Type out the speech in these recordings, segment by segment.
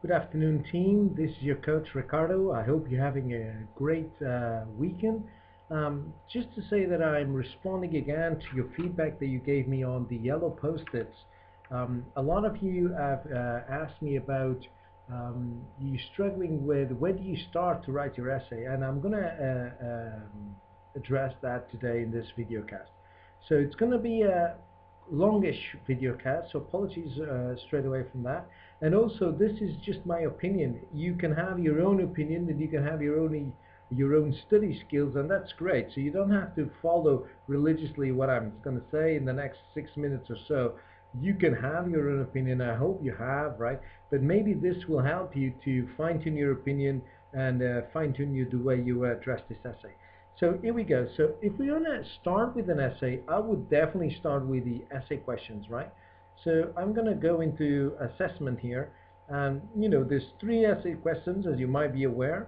Good afternoon, team. This is your coach Ricardo. I hope you're having a great weekend. Just to say that I'm responding again to your feedback that you gave me on the yellow post-its. A lot of you have asked me about you struggling with where do you start to write your essay, and I'm going to address that today in this video cast. So it's going to be a longish video cast, so apologies straight away from that. And also, this is just my opinion. You can have your own opinion, and you can have your own study skills, and that's great. So you don't have to follow religiously what I'm going to say in the next 6 minutes or so. You can have your own opinion. I hope you have, right? But maybe this will help you to fine-tune your opinion and fine-tune you the way you address this essay. So here we go. So if we want to start with an essay, I would definitely start with the essay questions, right? So I'm going to go into assessment here. And, there's 3 essay questions, as you might be aware.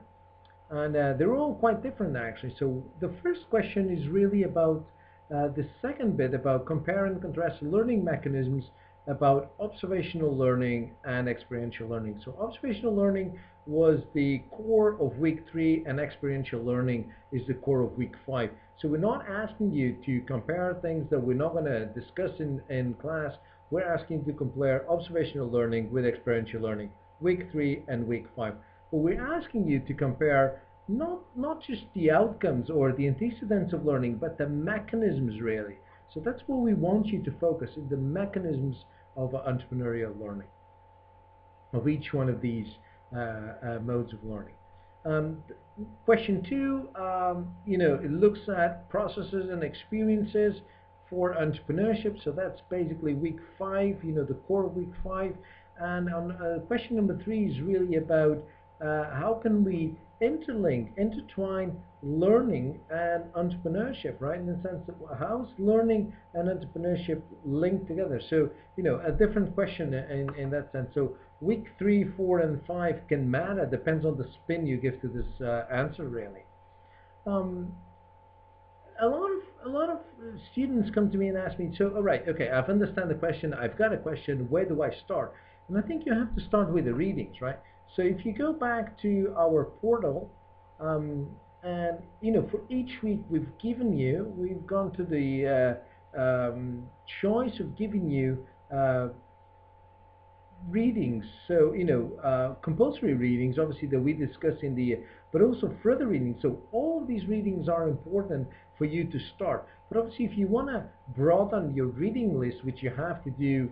And they're all quite different, actually. So the first question is really about the second bit, about compare and contrast learning mechanisms, about observational learning and experiential learning. So observational learning was the core of week 3, and experiential learning is the core of week 5. So we're not asking you to compare things that we're not going to discuss in class. We're asking you to compare observational learning with experiential learning, week 3 and week 5. But we're asking you to compare not just the outcomes or the antecedents of learning, but the mechanisms, really. So that's what we want you to focus on, the mechanisms of entrepreneurial learning, of each one of these modes of learning. Question 2, it looks at processes and experiences for entrepreneurship. So that's basically week 5, the core of week 5. And on question number 3 is really about how can we intertwine learning and entrepreneurship, right? In the sense that how's learning and entrepreneurship linked together? So, a different question in that sense. So week 3, 4, and 5 can matter, depends on the spin you give to this answer, really. A lot of students come to me and ask me, so, all right, okay, I've understand the question, I've got a question, where do I start? And I think you have to start with the readings, right? So if you go back to our portal, and for each week we've gone to the choice of giving you readings. So compulsory readings, obviously, that we discuss in the, but also further readings. So all of these readings are important for you to start. But obviously, if you want to broaden your reading list, which you have to do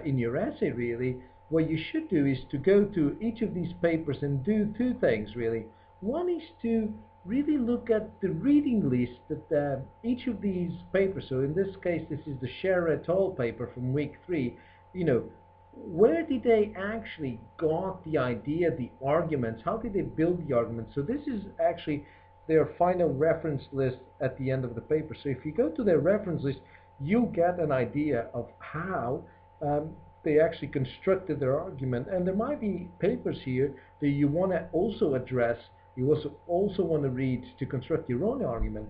in your essay, really, what you should do is to go to each of these papers and do 2 things, really. One is to really look at the reading list that each of these papers, so in this case, this is the Scherer et al. Paper from week 3, where did they actually got the idea, the arguments, how did they build the arguments? So this is actually their final reference list at the end of the paper. So if you go to their reference list, you'll get an idea of how they actually constructed their argument. And there might be papers here that you want to also address, you also want to read to construct your own argument.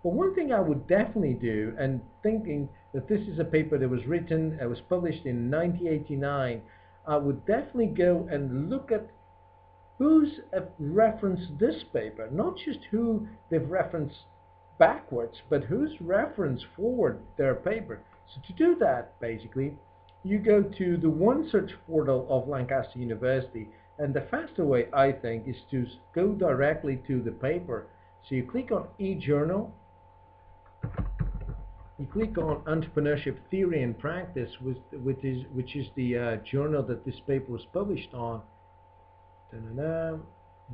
But one thing I would definitely do, and thinking that this is a paper that was written, it was published in 1989, I would definitely go and look at who's referenced this paper, not just who they've referenced backwards, but who's referenced forward their paper. So to do that, basically, you go to the OneSearch portal of Lancaster University, and the faster way, I think, is to go directly to the paper. So you click on eJournal, you click on Entrepreneurship Theory and Practice, which is the journal that this paper was published on.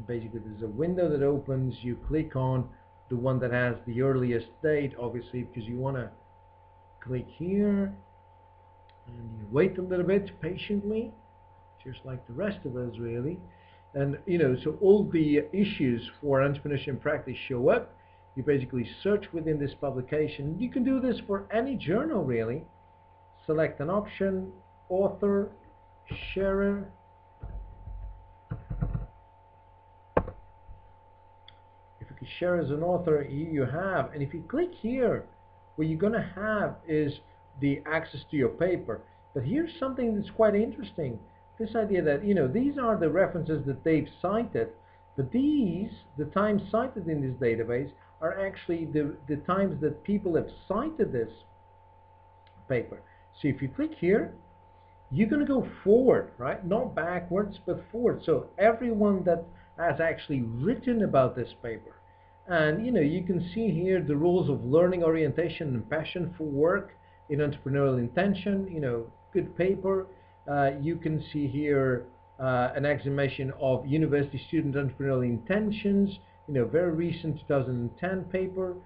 Basically, there's a window that opens. You click on the one that has the earliest date, obviously, because you want to click here, and you wait a little bit patiently, just like the rest of us, really. And so all the issues for entrepreneurship and practice show up. You basically search within this publication. You can do this for any journal, really. Select an option, author, Scherer. If you can share as an author, you have. And if you click here, what you're going to have is the access to your paper. But here's something that's quite interesting. this idea that, you know, these are the references that they've cited, but these, the times cited in this database, are actually the times that people have cited this paper. So if you click here, you're going to go forward, right? Not backwards, but forward. So everyone that has actually written about this paper. And, you know, you can see here the rules of learning orientation and passion for work in entrepreneurial intention, you know, good paper. You can see here an examination of university student entrepreneurial intentions, you know, very recent 2010 paper.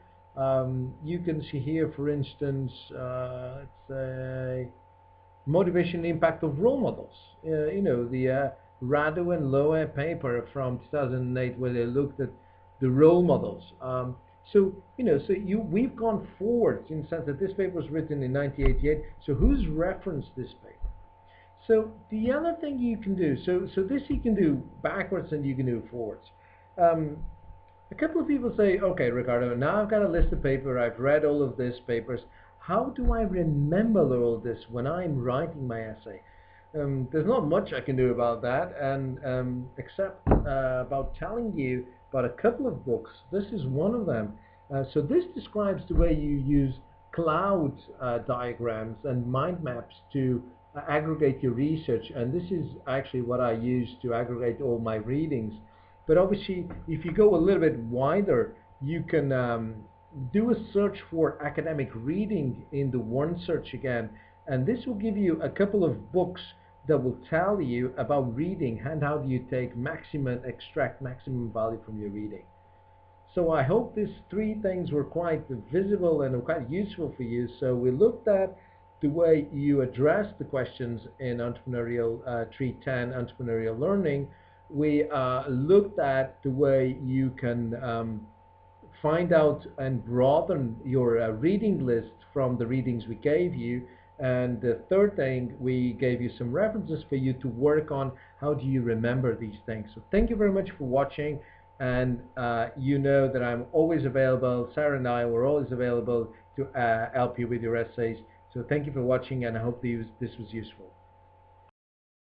You can see here, for instance, let's say, motivation and impact of role models. You know, the Radu and Loe paper from 2008, where they looked at the role models. So, you know, we've gone forward in the sense that this paper was written in 1988. So who's referenced this paper? So the other thing you can do, so this you can do backwards and you can do forwards. A couple of people say, okay, Ricardo, now I've got a list of paper, I've read all of these papers. How do I remember all this when I'm writing my essay? There's not much I can do about that, and except about telling you about a couple of books. This is one of them. So this describes the way you use cloud diagrams and mind maps to aggregate your research, and this is actually what I use to aggregate all my readings. But obviously, if you go a little bit wider, you can do a search for academic reading in the one search again, and this will give you a couple of books that will tell you about reading and how do you extract maximum value from your reading. So I hope these three things were quite visible and quite useful for you. So we looked at the way you address the questions in entrepreneurial 310 entrepreneurial learning. We looked at the way you can find out and broaden your reading list from the readings we gave you. And the third thing, we gave you some references for you to work on. How do you remember these things? So thank you very much for watching. And you know that I'm always available. Sarah and I were always available to help you with your essays. So thank you for watching, and I hope this was useful.